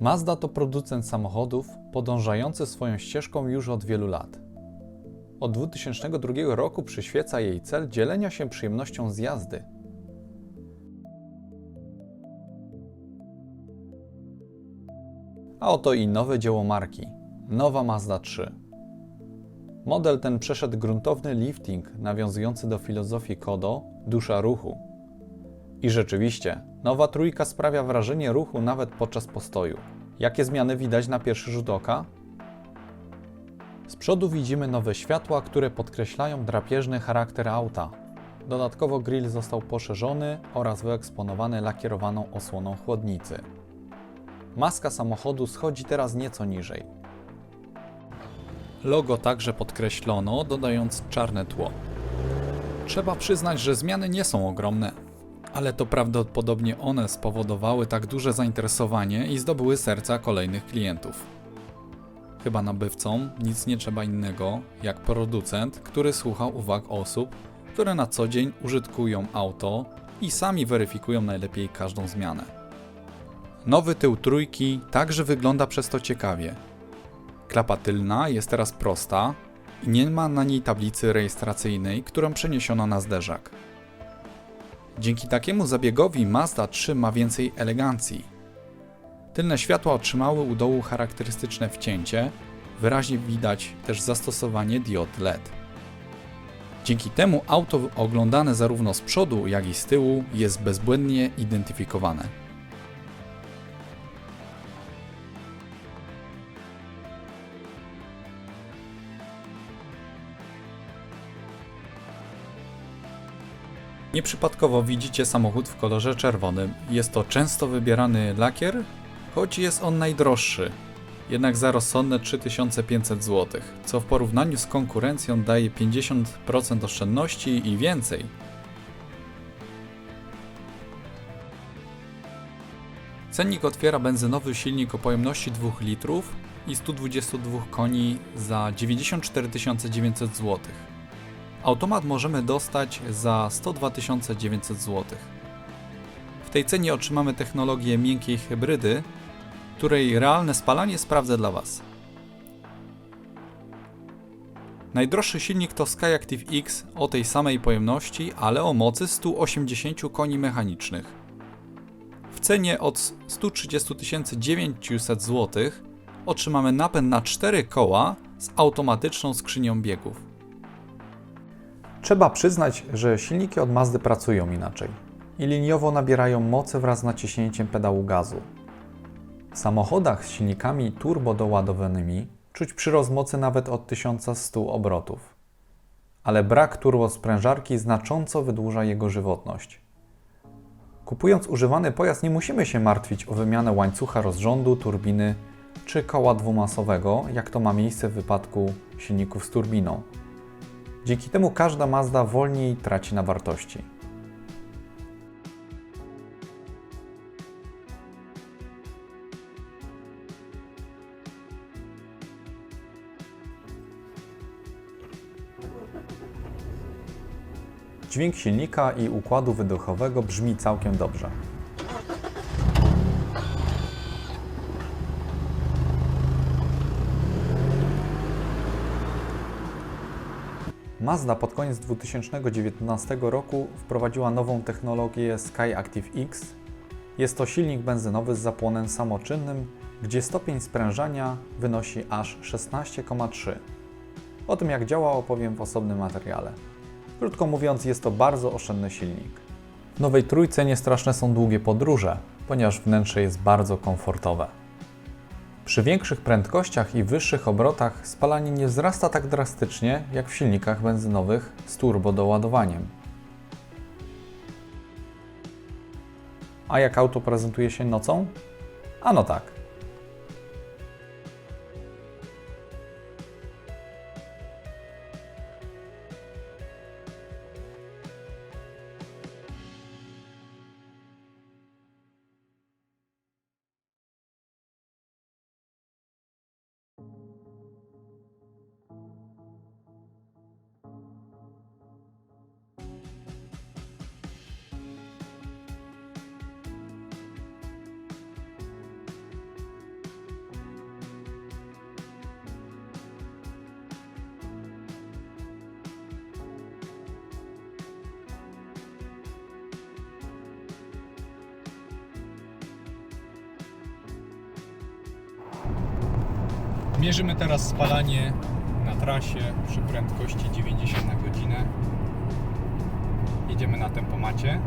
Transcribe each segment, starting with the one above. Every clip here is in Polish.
Mazda to producent samochodów podążający swoją ścieżką już od wielu lat. Od 2002 roku przyświeca jej cel dzielenia się przyjemnością z jazdy. A oto i nowe dzieło marki, nowa Mazda 3. Model ten przeszedł gruntowny lifting nawiązujący do filozofii Kodo, dusza ruchu. I rzeczywiście, nowa trójka sprawia wrażenie ruchu nawet podczas postoju. Jakie zmiany widać na pierwszy rzut oka? Z przodu widzimy nowe światła, które podkreślają drapieżny charakter auta. Dodatkowo grill został poszerzony oraz wyeksponowany lakierowaną osłoną chłodnicy. Maska samochodu schodzi teraz nieco niżej. Logo także podkreślono, dodając czarne tło. Trzeba przyznać, że zmiany nie są ogromne, ale to prawdopodobnie one spowodowały tak duże zainteresowanie i zdobyły serca kolejnych klientów. Chyba nabywcom nic nie trzeba innego jak producent, który słucha uwag osób, które na co dzień użytkują auto i sami weryfikują najlepiej każdą zmianę. Nowy tył trójki także wygląda przez to ciekawie. Klapa tylna jest teraz prosta i nie ma na niej tablicy rejestracyjnej, którą przeniesiono na zderzak. Dzięki takiemu zabiegowi Mazda 3 ma więcej elegancji. Tylne światła otrzymały u dołu charakterystyczne wcięcie, wyraźnie widać też zastosowanie diod LED. Dzięki temu auto oglądane zarówno z przodu, jak i z tyłu jest bezbłędnie identyfikowane. Nieprzypadkowo widzicie samochód w kolorze czerwonym. Jest to często wybierany lakier, choć jest on najdroższy. Jednak za rozsądne 3500 zł, co w porównaniu z konkurencją daje 50% oszczędności i więcej. Cennik otwiera benzynowy silnik o pojemności 2 litrów i 122 koni za 94 900 zł. Automat możemy dostać za 102 900 zł. W tej cenie otrzymamy technologię miękkiej hybrydy, której realne spalanie sprawdzę dla Was. Najdroższy silnik to Skyactiv X o tej samej pojemności, ale o mocy 180 koni mechanicznych. W cenie od 130 900 zł otrzymamy napęd na 4 koła z automatyczną skrzynią biegów. Trzeba przyznać, że silniki od Mazdy pracują inaczej i liniowo nabierają mocy wraz z naciśnięciem pedału gazu. W samochodach z silnikami turbo doładowanymi czuć przyrost mocy nawet od 1100 obrotów. Ale brak turbosprężarki znacząco wydłuża jego żywotność. Kupując używany pojazd nie musimy się martwić o wymianę łańcucha rozrządu, turbiny czy koła dwumasowego, jak to ma miejsce w wypadku silników z turbiną. Dzięki temu każda Mazda wolniej traci na wartości. Dźwięk silnika i układu wydechowego brzmi całkiem dobrze. Mazda pod koniec 2019 roku wprowadziła nową technologię Skyactiv X. Jest to silnik benzynowy z zapłonem samoczynnym, gdzie stopień sprężania wynosi aż 16,3. O tym, jak działa, opowiem w osobnym materiale. Krótko mówiąc, jest to bardzo oszczędny silnik. W nowej trójce niestraszne są długie podróże, ponieważ wnętrze jest bardzo komfortowe. Przy większych prędkościach i wyższych obrotach spalanie nie wzrasta tak drastycznie jak w silnikach benzynowych z turbo doładowaniem. A jak auto prezentuje się nocą? Ano tak. Mierzymy teraz spalanie na trasie przy prędkości 90 na godzinę. Jedziemy na tempomacie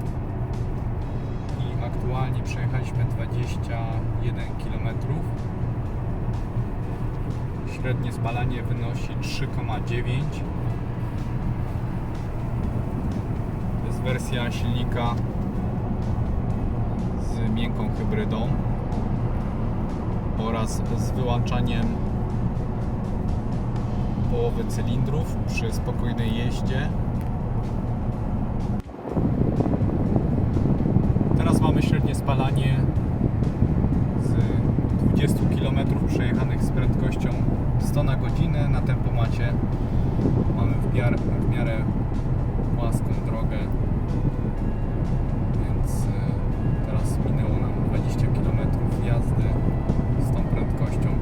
i aktualnie przejechaliśmy 21 km. Średnie spalanie wynosi 3,9. To jest wersja silnika z miękką hybrydą oraz z wyłączaniem połowy cylindrów przy spokojnej jeździe. Teraz mamy średnie spalanie z 20 km przejechanych z prędkością 100 na godzinę na tempomacie. Mamy w miarę płaską drogę, więc teraz minęło nam 20 km jazdy z tą prędkością.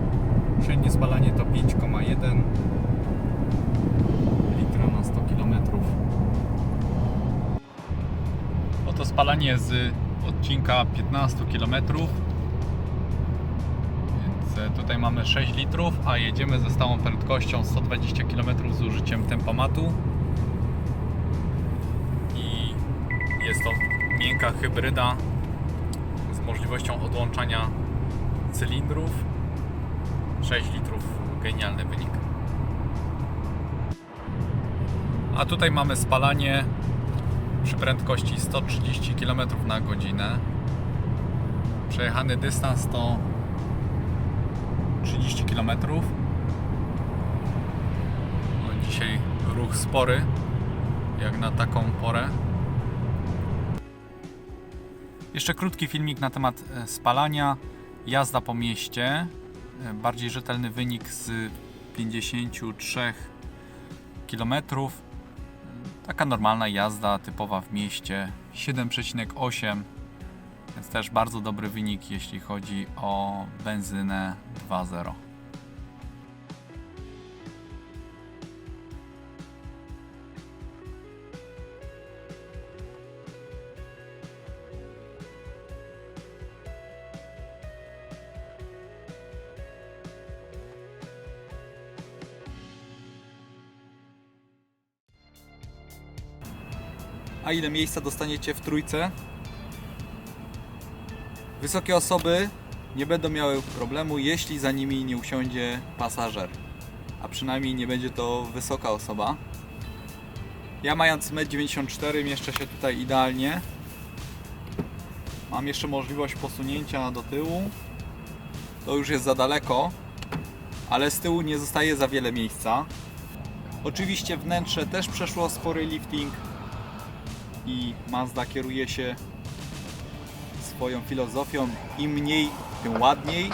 Średnie spalanie to 5,1 litra na 100 km. Oto spalanie z odcinka 15 km. Więc tutaj mamy 6 litrów, a jedziemy ze stałą prędkością 120 km z użyciem tempomatu. I jest to miękka hybryda z możliwością odłączania cylindrów. 6 litrów, genialny wynik. A tutaj mamy spalanie przy prędkości 130 km na godzinę. Przejechany dystans to 30 km. No, dzisiaj ruch spory, jak na taką porę. Jeszcze krótki filmik na temat spalania. Jazda po mieście. Bardziej rzetelny wynik z 53 km. Taka normalna jazda typowa w mieście 7,8, więc też bardzo dobry wynik, jeśli chodzi o benzynę 2.0. A ile miejsca dostaniecie w trójce? Wysokie osoby nie będą miały problemu, jeśli za nimi nie usiądzie pasażer. A przynajmniej nie będzie to wysoka osoba. Ja, mając 1,94 m, mieszczę się tutaj idealnie. Mam jeszcze możliwość posunięcia do tyłu. To już jest za daleko, ale z tyłu nie zostaje za wiele miejsca. Oczywiście wnętrze też przeszło spory lifting i Mazda kieruje się swoją filozofią: im mniej, tym ładniej,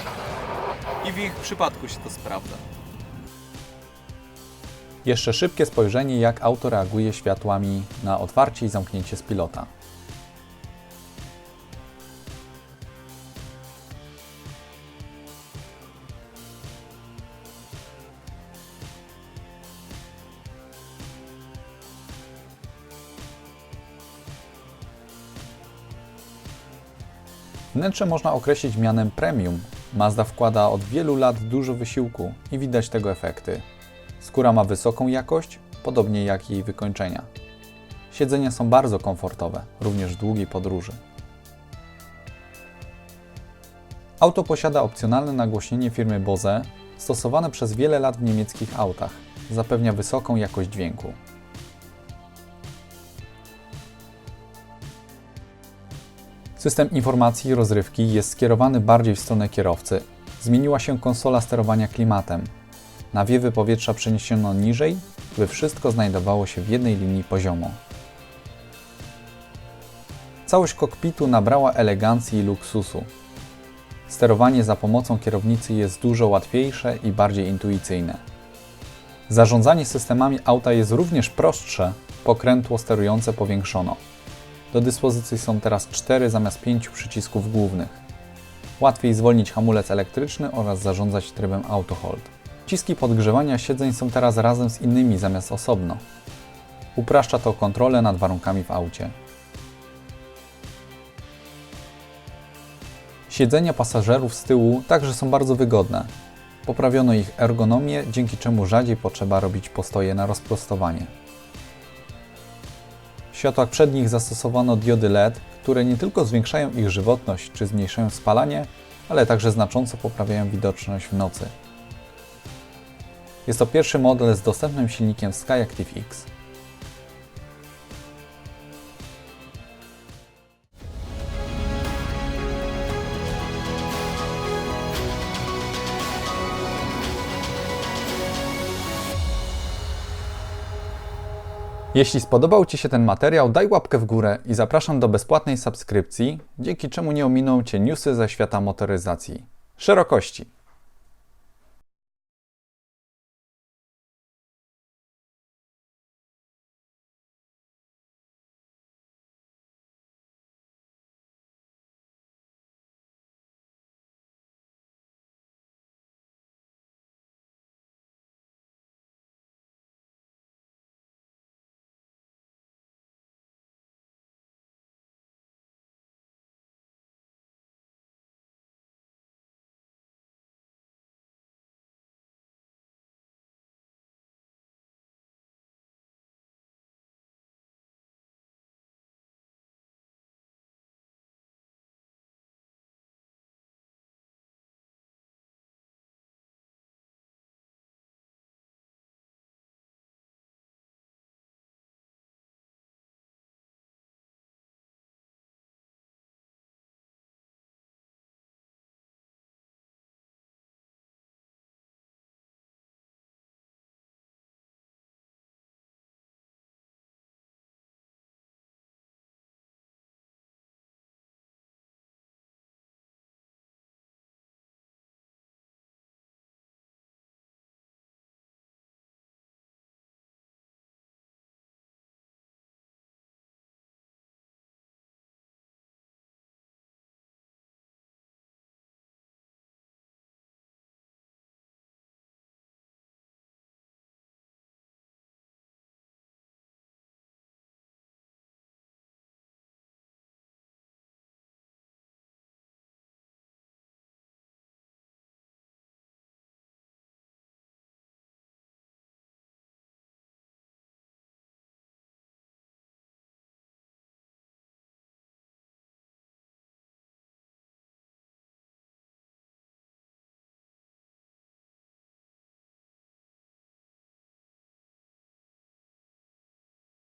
i w ich przypadku się to sprawdza. Jeszcze szybkie spojrzenie, jak auto reaguje światłami na otwarcie i zamknięcie z pilota. Wnętrze można określić mianem premium. Mazda wkłada od wielu lat dużo wysiłku i widać tego efekty. Skóra ma wysoką jakość, podobnie jak jej wykończenia. Siedzenia są bardzo komfortowe, również w długiej podróży. Auto posiada opcjonalne nagłośnienie firmy Bose, stosowane przez wiele lat w niemieckich autach. Zapewnia wysoką jakość dźwięku. System informacji i rozrywki jest skierowany bardziej w stronę kierowcy. Zmieniła się konsola sterowania klimatem. Nawiewy powietrza przeniesiono niżej, by wszystko znajdowało się w jednej linii poziomo. Całość kokpitu nabrała elegancji i luksusu. Sterowanie za pomocą kierownicy jest dużo łatwiejsze i bardziej intuicyjne. Zarządzanie systemami auta jest również prostsze, pokrętło sterujące powiększono. Do dyspozycji są teraz 4 zamiast 5 przycisków głównych. Łatwiej zwolnić hamulec elektryczny oraz zarządzać trybem Auto Hold. Przyciski podgrzewania siedzeń są teraz razem z innymi zamiast osobno. Upraszcza to kontrolę nad warunkami w aucie. Siedzenia pasażerów z tyłu także są bardzo wygodne. Poprawiono ich ergonomię, dzięki czemu rzadziej potrzeba robić postoje na rozprostowanie. W światłach przednich zastosowano diody LED, które nie tylko zwiększają ich żywotność czy zmniejszają spalanie, ale także znacząco poprawiają widoczność w nocy. Jest to pierwszy model z dostępnym silnikiem Skyactiv X. Jeśli spodobał Ci się ten materiał, daj łapkę w górę i zapraszam do bezpłatnej subskrypcji, dzięki czemu nie ominą Cię newsy ze świata motoryzacji. Szerokości.